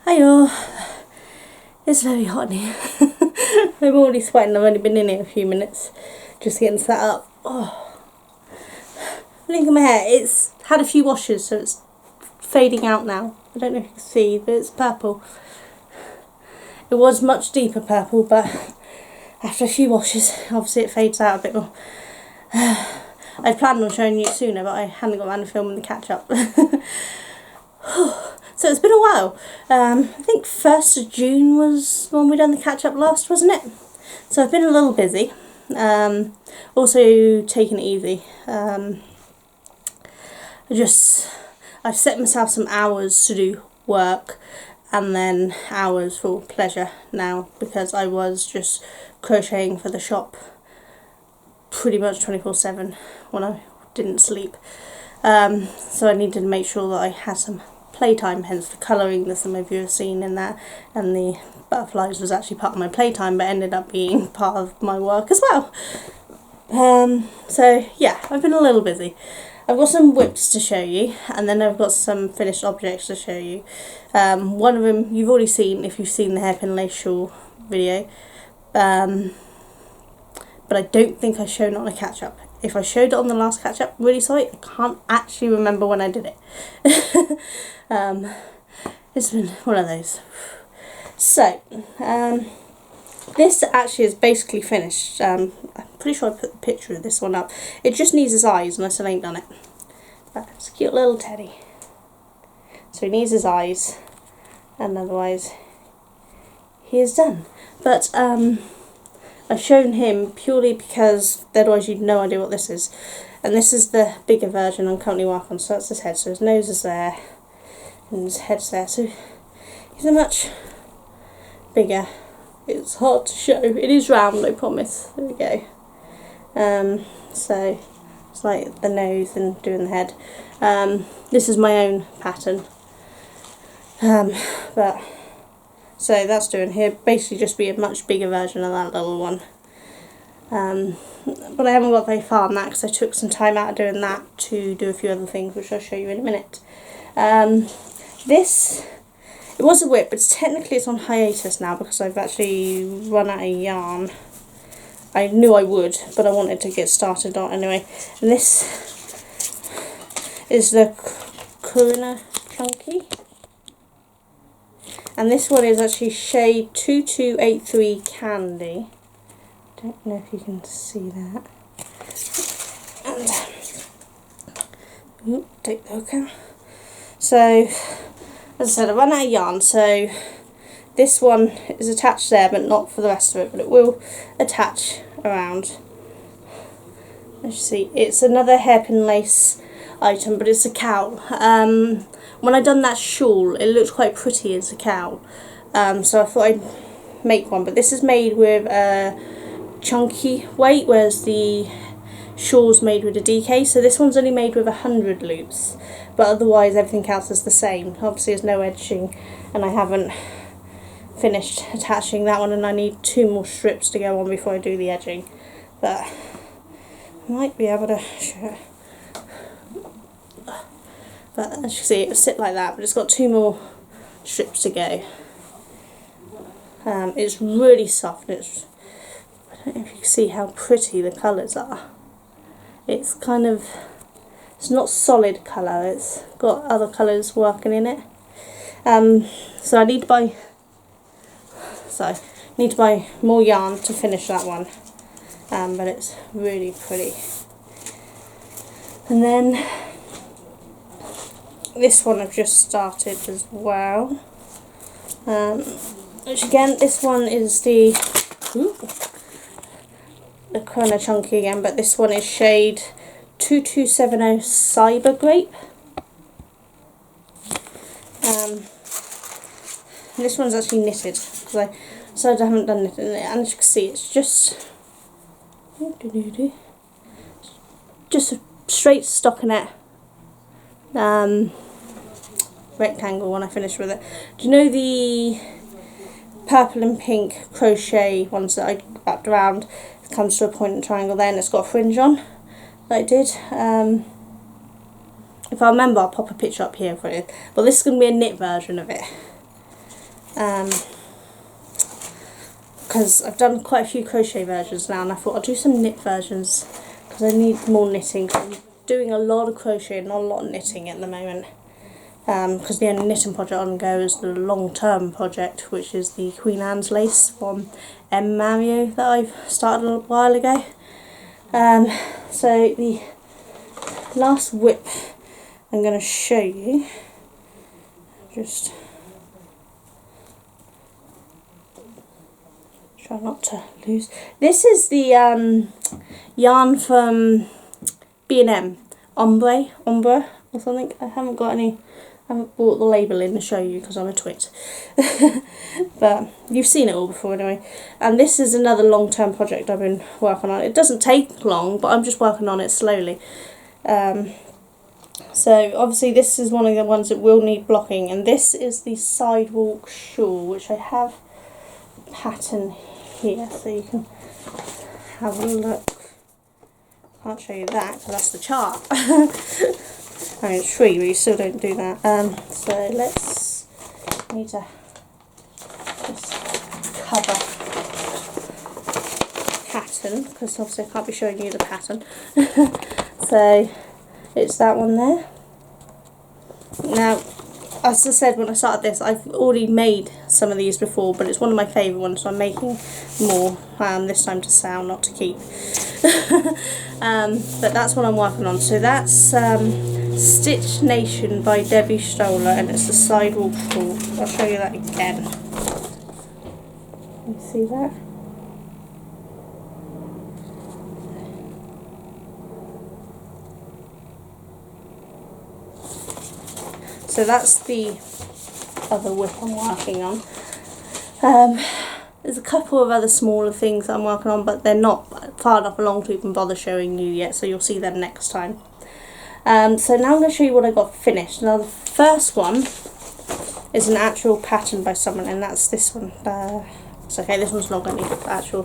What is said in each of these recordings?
Hiyo, it's very hot in here. I'm already sweating. I've only been in here a few minutes just getting set up. Oh, look at my hair. It's had a few washes, so it's fading out now. I don't know if you can see, but it's purple. It was much deeper purple, but after a few washes, obviously it fades out a bit more. I'd planned on showing you sooner, but I hadn't got around to filming the catch up. So it's been a while. I think 1st of June was when we done the catch up last, wasn't it? So I've been a little busy. Also taking it easy. I've set myself some hours to do work and then hours for pleasure now, because I was just crocheting for the shop pretty much 24/7 when I didn't sleep. So I needed to make sure that I had some playtime, hence the colouring that some of you have seen in that, and the butterflies was actually part of my playtime but ended up being part of my work as well. So yeah, I've been a little busy. I've got some whips to show you, and then I've got some finished objects to show you. One of them you've already seen if you've seen the hairpin lace shawl video, but I don't think I've shown it on a catch up. If I showed it on the last catch up, really sorry, I can't actually remember when I did it. It's been one of those. So, this actually is basically finished. I'm pretty sure I put the picture of this one up. It just needs his eyes, and I still ain't done it. But it's a cute little teddy. So he needs his eyes, and otherwise he is done. But I've shown him purely because otherwise you'd no idea what this is. And this is the bigger version I'm currently working on. So that's his head. So his nose is there, and his head's there. So he's a much bigger. It's hard to show. It is round, I promise. There we go. So it's like the nose and doing the head. This is my own pattern. But so that's doing here. Basically just be a much bigger version of that little one. But I haven't got very far on that because I took some time out of doing that to do a few other things, which I'll show you in a minute. It was a whip, but technically it's on hiatus now because I've actually run out of yarn. I knew I would, but I wanted to get started on it anyway. And this is the Corina Chunky. And this one is actually shade 2283 Candy. Don't know if you can see that. And take the hook out. So, as I said, I ran out of yarn, so this one is attached there, but not for the rest of it, but it will attach around. As you see, it's another hairpin lace item, but it's a cowl. When I done that shawl, it looked quite pretty as a cowl, so I thought I'd make one, but this is made with a chunky weight, whereas the shawl's made with a DK, so this one's only made with 100 loops, but otherwise everything else is the same. Obviously there's no edging, and I haven't finished attaching that one, and I need 2 more strips to go on before I do the edging, but I might be able to show it. But as you can see, it will sit like that, but it's got 2 more strips to go. It's really soft. I don't know if you can see how pretty the colours are. It's kind of, it's not solid colour, it's got other colours working in it. So I need to buy more yarn to finish that one. But it's really pretty. And then this one I've just started as well. Which again, this one is the Corina Chunky again, but this one is shade 2270 Cyber Grape. This one's actually knitted because I decided I haven't done knitting in it, and as you can see, it's just a straight stockinette rectangle when I finish with it. Do you know the purple and pink crochet ones that I wrapped around? It comes to a point and triangle there, and it's got a fringe on that I did. If I remember, I'll pop a picture up here for you. But this is going to be a knit version of it. because I've done quite a few crochet versions now, and I thought I'll do some knit versions because I need more knitting. 'Cause I'm doing a lot of crochet and not a lot of knitting at the moment, because the only knitting project on go is the long-term project, which is the Queen Anne's lace from M. Mario that I've started a while ago. So the last whip I'm going to show you, just try not to lose. This is the yarn from B&M, Ombre or something. I haven't brought the label in to show you because I'm a twit. But you've seen it all before anyway. And this is another long-term project I've been working on. It doesn't take long, but I'm just working on it slowly. So obviously this is one of the ones that will need blocking, and this is the Sidewalk Shawl, which I have pattern here so you can have a look. Can't show you that because that's the chart. I mean it's free, but you still don't do that. So I need to just cover pattern because obviously I can't be showing you the pattern. So it's that one there. Now, as I said when I started this, I've already made some of these before, but it's one of my favourite ones, so I'm making more, this time to sell, not to keep. But that's what I'm working on. So that's Stitch Nation by Debbie Stoller, and it's the Sidewalk Shawl. I'll show you that again. You see that? So that's the other whip I'm working on. There's a couple of other smaller things that I'm working on, but they're not far enough along to even bother showing you yet, so you'll see them next time. So now I'm going to show you what I got finished. Now the first one is an actual pattern by someone, and that's this one. It's okay, this one's not going to need the actual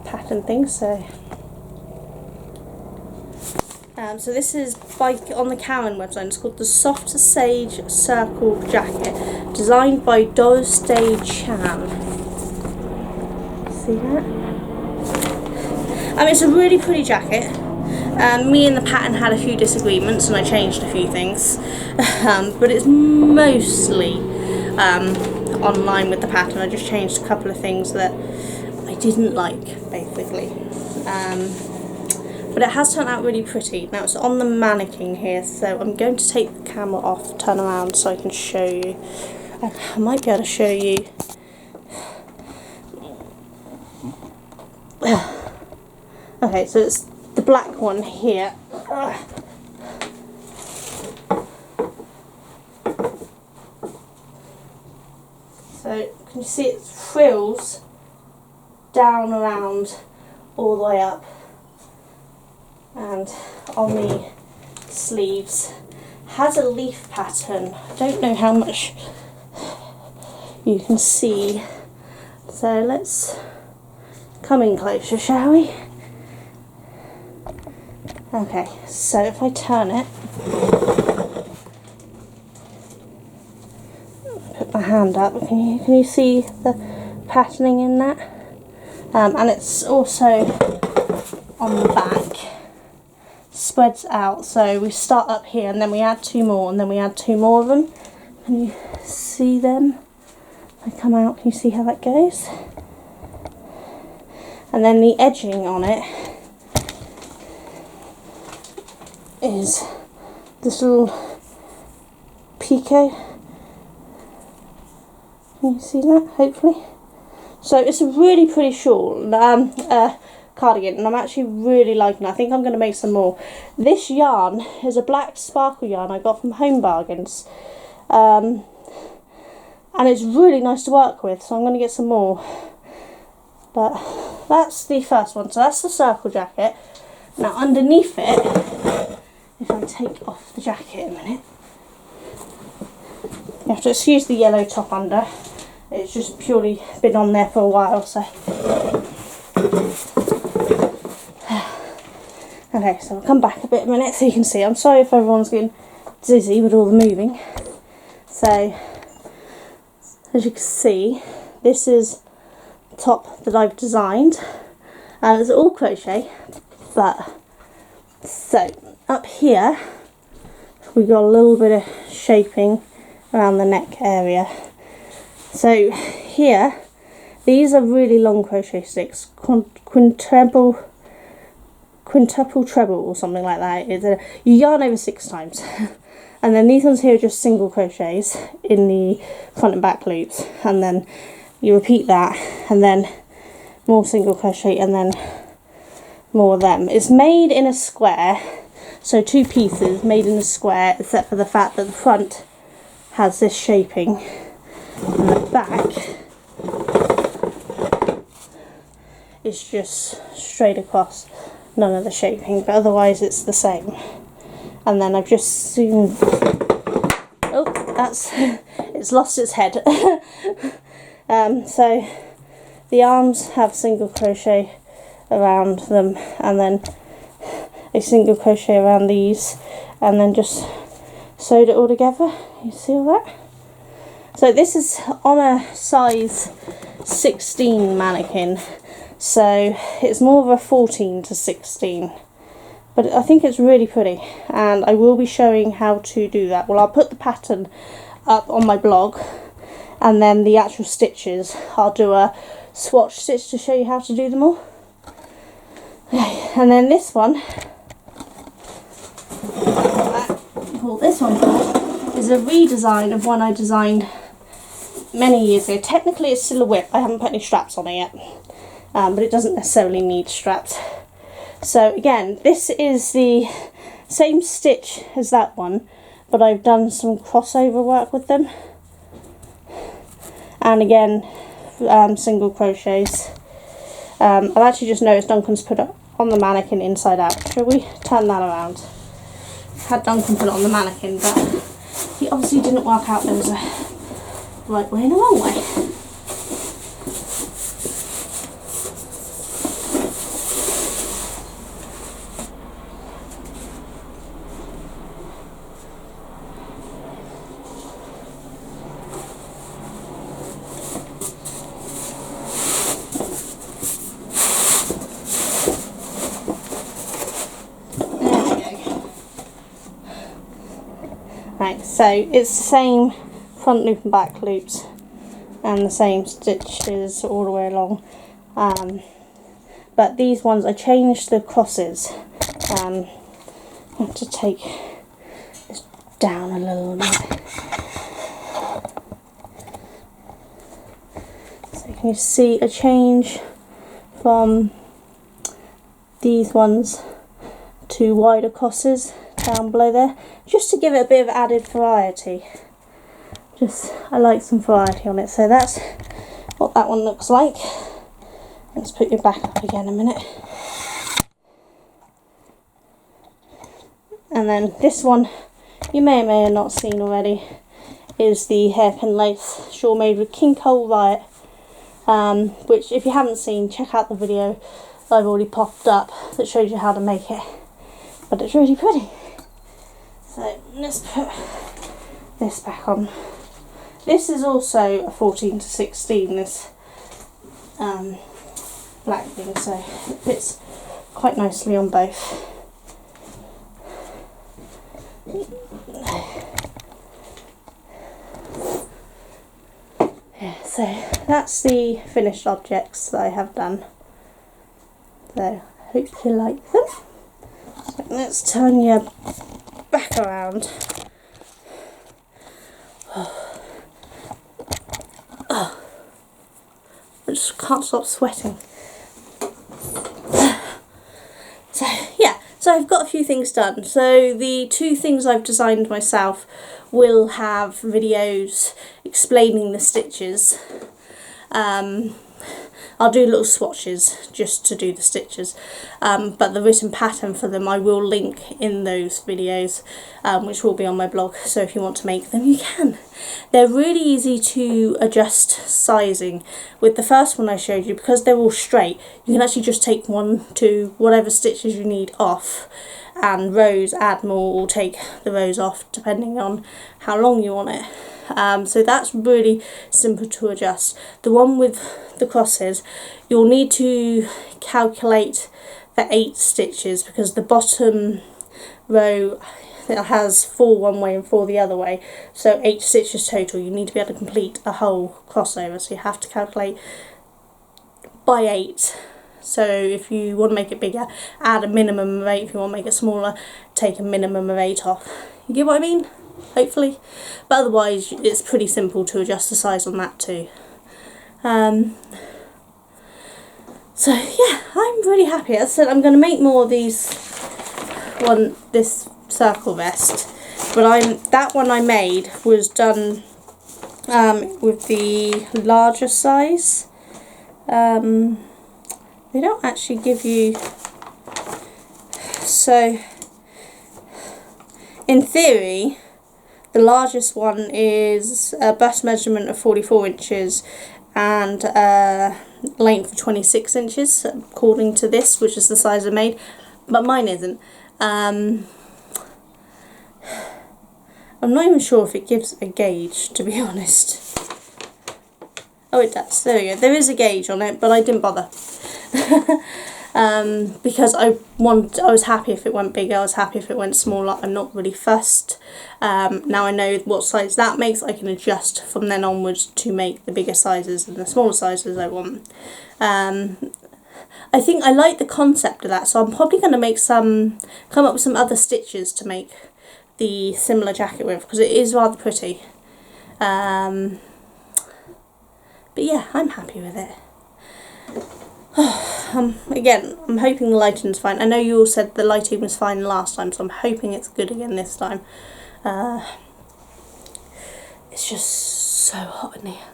pattern thing, so... So this is on the Cowan website. It's called the Soft Sage Circle Jacket, designed by Doris Day Chan. See that? It's a really pretty jacket. Me and the pattern had a few disagreements and I changed a few things, but it's mostly online with the pattern. I just changed a couple of things that I didn't like, basically. But it has turned out really pretty. Now it's on the mannequin here, so I'm going to take the camera off, turn around so I can show you. I might be able to show you. Okay, so it's the black one here. So can you see it frills down around all the way up. And on the sleeves has a leaf pattern. I don't know how much you can see, so let's come in closer, shall we? Okay, so if I turn it, put my hand up, can you see the patterning in that? And it's also on the back. Spreads out, so we start up here and then we add two more and then we add two more of them. Can you see them? They come out, can you see how that goes? And then the edging on it is this little picot. Can you see that, hopefully? So it's a really pretty shawl. Cardigan, and I'm actually really liking it. I think I'm going to make some more. This yarn is a black sparkle yarn I got from Home Bargains, and it's really nice to work with, so I'm going to get some more. But that's the first one, so that's the circle jacket. Now underneath it, if I take off the jacket a minute, you have to excuse the yellow top under, it's just purely been on there for a while, so... Okay, so I'll come back a bit a minute so you can see. I'm sorry if everyone's getting dizzy with all the moving. So as you can see, this is the top that I've designed, and it's all crochet. But so up here we've got a little bit of shaping around the neck area. So here, these are really long crochet sticks, quintuple treble or something like that. You yarn over 6 times. And then these ones here are just single crochets in the front and back loops, and then you repeat that, and then more single crochet, and then more of them. It's made in a square, so 2 pieces made in a square, except for the fact that the front has this shaping and the back is just straight across, none of the shaping, but otherwise it's the same. And then I've just soon, oh, that's, it's lost its head. So the arms have single crochet around them, and then a single crochet around these, and then just sewed it all together. You see all that? So this is on a size 16 mannequin, so it's more of a 14 to 16. But I think it's really pretty, and I will be showing how to do that. Well, I'll put the pattern up on my blog, and then the actual stitches, I'll do a swatch stitch to show you how to do them all. Okay, and then this one, this one is a redesign of one I designed many years ago. Technically it's still a whip, I haven't put any straps on it yet, but it doesn't necessarily need straps. So again, this is the same stitch as that one, but I've done some crossover work with them, and again single crochets. I've actually just noticed Duncan's put it on the mannequin inside out. Shall we turn that around? Had Duncan put it on the mannequin, but he obviously didn't work out there was a right way and a wrong way. Right, so it's the same front loop and back loops and the same stitches all the way along, but these ones I changed the crosses. I have to take this down a little bit. So can you see a change from these ones to wider crosses down below there, just to give it a bit of added variety. I like some variety on it. So that's what that one looks like. Let's put your back up again a minute. And then this one, you may or may have not seen already, is the hairpin lace shawl made with King Cole Riot, which if you haven't seen, check out the video I've already popped up that shows you how to make it. But it's really pretty. So let's put this back on. This is also a 14 to 16, this black thing, so it fits quite nicely on both. Yeah, so that's the finished objects that I have done. So I hope you like them. So let's turn your back around. I just can't stop sweating. So yeah, so I've got a few things done. So the 2 things I've designed myself will have videos explaining the stitches. I'll do little swatches just to do the stitches, but the written pattern for them I will link in those videos, which will be on my blog, so if you want to make them you can. They're really easy to adjust sizing. With the first one I showed you, because they're all straight, you can actually just take 1, 2, whatever stitches you need off, and rows add more or take the rows off depending on how long you want it. So that's really simple to adjust. The one with the crosses, you'll need to calculate for 8 stitches, because the bottom row it has 4 one way and 4 the other way, so 8 stitches total. You need to be able to complete a whole crossover, so you have to calculate by 8. So if you want to make it bigger, add a minimum of 8. If you want to make it smaller, take a minimum of 8 off. You get what I mean? Hopefully. But otherwise it's pretty simple to adjust the size on that too. So yeah, I'm really happy. As I said, I'm going to make more of these this circle vest, but that one I made was done with the larger size. They don't actually give you, so in theory the largest one is a bust measurement of 44 inches and length of 26 inches according to this, which is the size I made, but mine isn't. I'm not even sure if it gives a gauge, to be honest. Oh, it does. There we go. There is a gauge on it, but I didn't bother. Because I was happy if it went bigger, I was happy if it went smaller. I'm not really fussed. Now I know what size that makes, I can adjust from then onwards to make the bigger sizes and the smaller sizes I want. I think I like the concept of that, so I'm probably going to come up with some other stitches to make the similar jacket with, because it is rather pretty. But yeah, I'm happy with it. Again, I'm hoping the lighting's fine. I know you all said the lighting was fine last time, so I'm hoping it's good again this time. It's just so hot in here.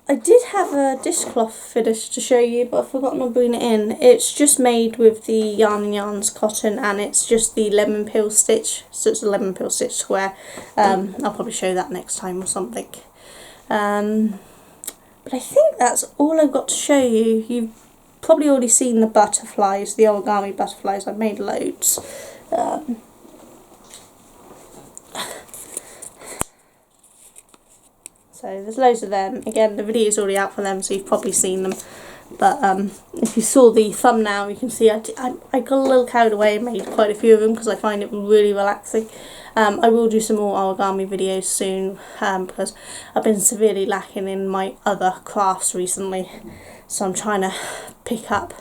I did have a dishcloth finish to show you, but I've forgotten to bring it in. It's just made with the Yarn and Yarns cotton, and it's just the lemon peel stitch, so it's a lemon peel stitch square. I'll probably show that next time or something. But I think that's all I've got to show you. You've probably already seen the butterflies, the origami butterflies. I've made loads. So there's loads of them. Again, the video's already out for them, so you've probably seen them. But if you saw the thumbnail, you can see I got a little carried away and made quite a few of them because I find it really relaxing. I will do some more origami videos soon because I've been severely lacking in my other crafts recently. So I'm trying to pick up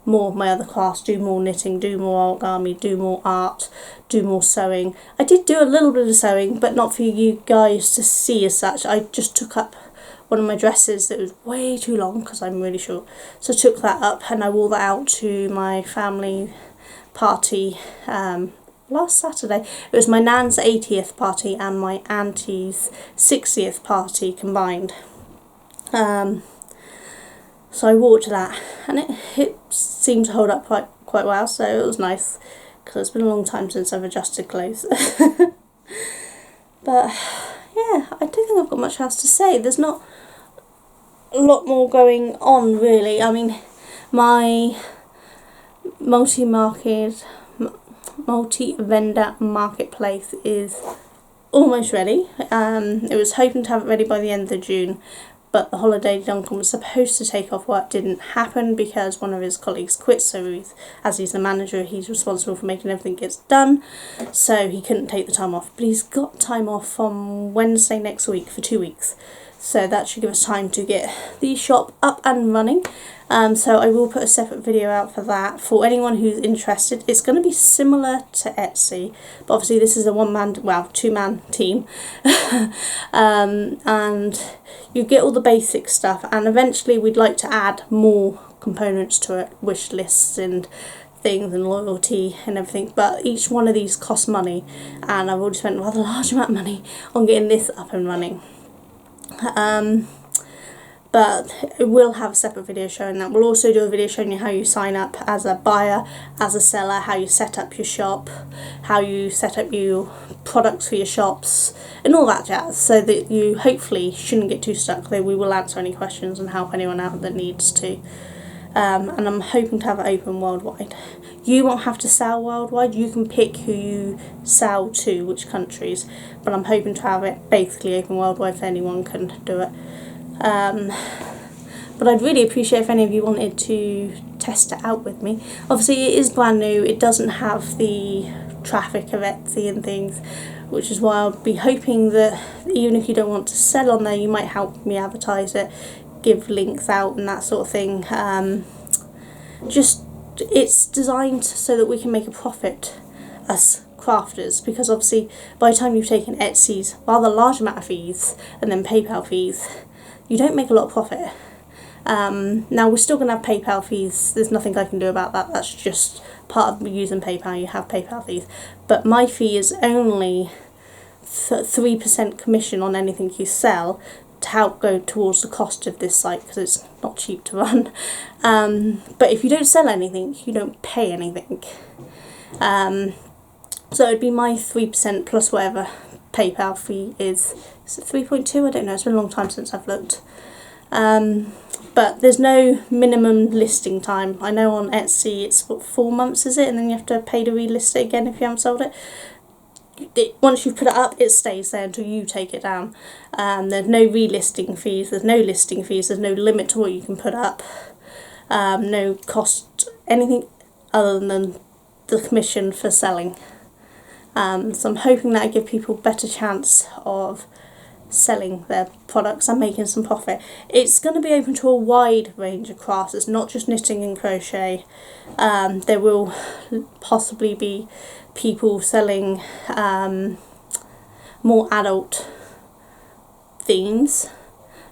more of my other crafts, do more knitting, do more origami, do more art, do more sewing. I did do a little bit of sewing, but not for you guys to see as such. I just took up one of my dresses that was way too long because I'm really short. So I took that up and I wore that out to my family party last Saturday. It was my nan's 80th party and my auntie's 60th party combined. So I wore to that, and it seemed to hold up quite well, so it was nice, because it's been a long time since I've adjusted clothes. But yeah, I don't think I've got much else to say. There's not a lot more going on really. I mean, my multi-vendor marketplace is almost ready. It was hoping to have it ready by the end of June, but the holiday Duncan was supposed to take off work didn't happen because one of his colleagues quit, so as he's the manager, he's responsible for making everything gets done, so he couldn't take the time off. But he's got time off from Wednesday next week for 2 weeks, so that should give us time to get the shop up and running. So I will put a separate video out for that for anyone who's interested. It's going to be similar to Etsy, but obviously this is a two-man team. And you get all the basic stuff, and eventually we'd like to add more components to it, wish lists and things and loyalty and everything, but each one of these costs money, and I've already spent a rather large amount of money on getting this up and running. But it will have a separate video showing that. We'll also do a video showing you how you sign up as a buyer, as a seller, how you set up your shop, how you set up your products for your shops, and all that jazz, so that you hopefully shouldn't get too stuck, though we will answer any questions and help anyone out that needs to. and I'm hoping to have it open worldwide. You won't have to sell worldwide, you can pick who you sell to, which countries, but I'm hoping to have it basically open worldwide so anyone can do it. But I'd really appreciate if any of you wanted to test it out with me. Obviously it is brand new, it doesn't have the traffic of Etsy and things, which is why I'll be hoping that even if you don't want to sell on there, you might help me advertise it, give links out and that sort of thing. Just, it's designed so that we can make a profit as crafters, because obviously by the time you've taken Etsy's rather large amount of fees and then PayPal fees, you don't make a lot of profit. Now we're still going to have PayPal fees, there's nothing I can do about that, that's just part of using PayPal, you have PayPal fees, but my fee is only 3% commission on anything you sell to help go towards the cost of this site, because it's not cheap to run. But if you don't sell anything, you don't pay anything. So it'd be my 3% plus whatever PayPal fee is. Is it 3.2? I don't know, it's been a long time since I've looked. But there's no minimum listing time. I know on Etsy it's what, 4 months is it, and then you have to pay to relist it again if you haven't sold it. Once you've put it up, it stays there until you take it down. There's no relisting fees, there's no listing fees, there's no limit to what you can put up, no cost, anything other than the commission for selling. So I'm hoping that I give people a better chance of selling their products and making some profit. It's going to be open to a wide range of crafts, it's not just knitting and crochet. There will possibly be people selling more adult themes,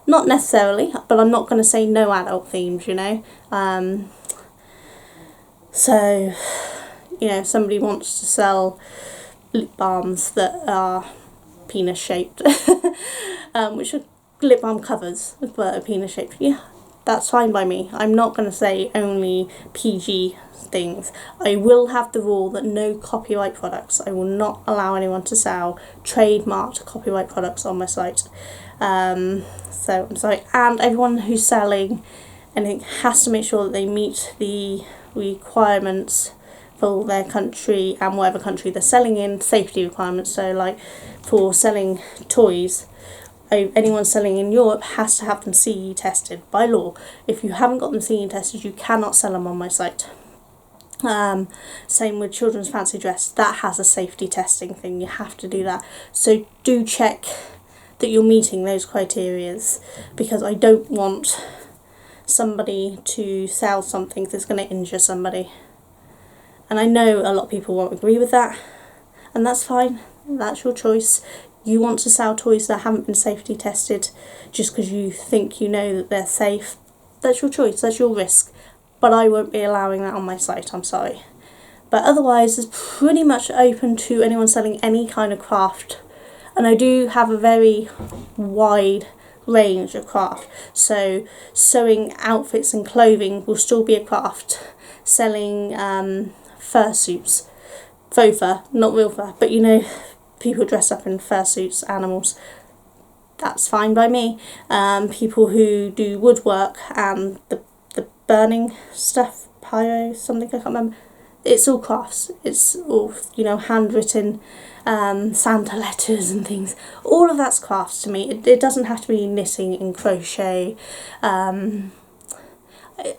not necessarily, but I'm not going to say no adult themes, you know. So, you know, if somebody wants to sell lip balms that are penis shaped, which are lip balm covers but are penis shaped, yeah, that's fine by me. I'm not going to say only PG things. I will have the rule that no copyright products. I will not allow anyone to sell trademarked copyright products on my site. So I'm sorry, and everyone who's selling anything has to make sure that they meet the requirements for their country and whatever country they're selling in, safety requirements. So like for selling toys, anyone selling in Europe has to have them CE tested by law. If you haven't got them CE tested, you cannot sell them on my site. Same with children's fancy dress, that has a safety testing thing, you have to do that. So do check that you're meeting those criterias, because I don't want somebody to sell something that's going to injure somebody. And I know a lot of people won't agree with that, and that's fine, that's your choice. You want to sell toys that haven't been safety tested just because you think you know that they're safe, that's your choice, that's your risk. But I won't be allowing that on my site, I'm sorry. But otherwise, it's pretty much open to anyone selling any kind of craft. And I do have a very wide range of craft. So sewing outfits and clothing will still be a craft. Selling fursuits, faux fur, not real fur, but you know, people dress up in fursuits, animals, that's fine by me. People who do woodwork and the burning stuff, pyro, something, I can't remember. It's all crafts. It's all, you know, handwritten Santa letters and things. All of that's crafts to me. It doesn't have to be knitting and crochet. I'm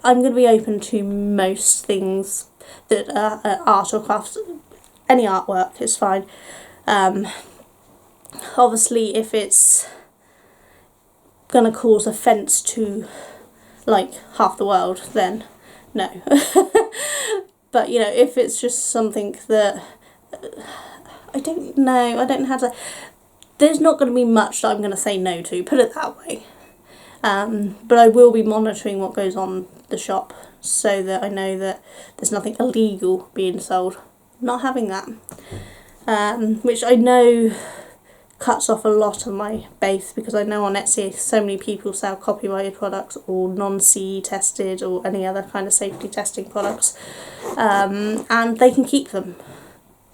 going to be open to most things that are art or crafts. Any artwork is fine. Obviously, if it's going to cause offence to like half the world, then no. But you know, if it's just something that I don't know how to, there's not going to be much that I'm going to say no to, put it that way. But I will be monitoring what goes on the shop so that I know that there's nothing illegal being sold. Not having that, which I know cuts off a lot of my base, because I know on Etsy so many people sell copyrighted products or non-CE tested or any other kind of safety testing products, and they can keep them.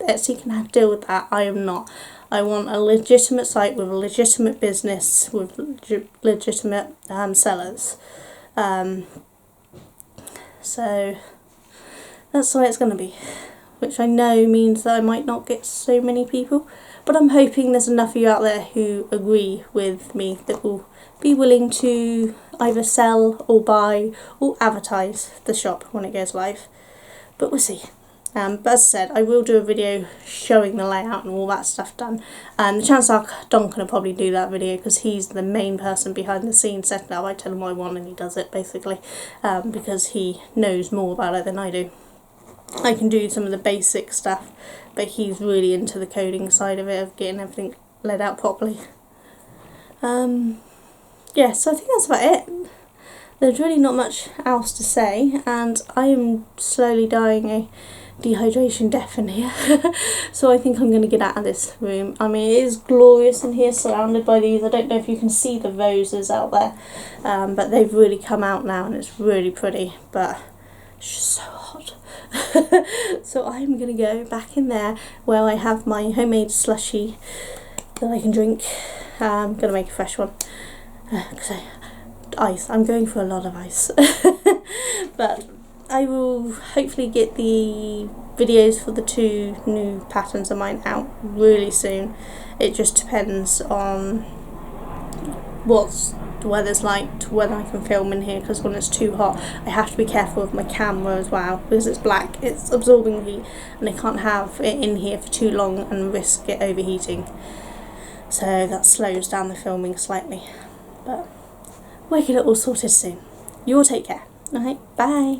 Etsy can deal with that. I am not. I want a legitimate site with a legitimate business with legitimate sellers. So that's the way it's going to be, which I know means that I might not get so many people, but I'm hoping there's enough of you out there who agree with me that will be willing to either sell or buy or advertise the shop when it goes live. But we'll see. But as I said, I will do a video showing the layout and all that stuff done. And the chances are Duncan will probably do that video because he's the main person behind the scenes setting up. I tell him what I want and he does it basically, because he knows more about it than I do. I can do some of the basic stuff, but he's really into the coding side of it, of getting everything laid out properly. Yeah, so I think that's about it. There's really not much else to say, and I am slowly dying a dehydration death in here. So I think I'm going to get out of this room. I mean, it is glorious in here, surrounded by these. I don't know if you can see the roses out there, but they've really come out now and it's really pretty, but it's just so hot. So I'm going to go back in there where I have my homemade slushie that I can drink. I'm going to make a fresh one because ice. I'm going for a lot of ice. But I will hopefully get the videos for the 2 new patterns of mine out really soon. It just depends on what the weather's like, to whether I can film in here, because when it's too hot I have to be careful with my camera as well, because it's black, it's absorbing heat, and I can't have it in here for too long and risk it overheating. So that slows down the filming slightly, but we'll get it all sorted soon. You all take care. Alright, bye.